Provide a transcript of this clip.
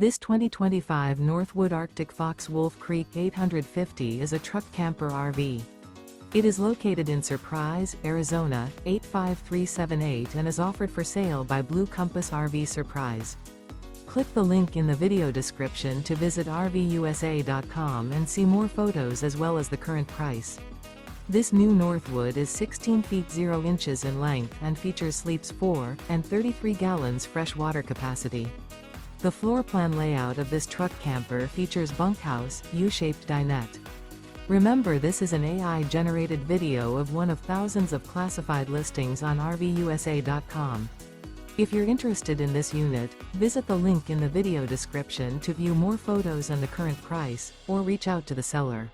This 2025 Northwood Arctic Fox Wolf Creek 850 is a truck camper RV. It is located in Surprise, Arizona, 85378 and is offered for sale by Blue Compass RV Surprise. Click the link in the video description to visit RVUSA.com and see more photos as well as the current price. This new Northwood is 16 feet 0 inches in length and features sleeps 4 and 33 gallons fresh water capacity. The floor plan layout of this truck camper features bunkhouse, U-shaped dinette. Remember, this is an AI-generated video of one of thousands of classified listings on RVUSA.com. If you're interested in this unit, visit the link in the video description to view more photos and the current price, or reach out to the seller.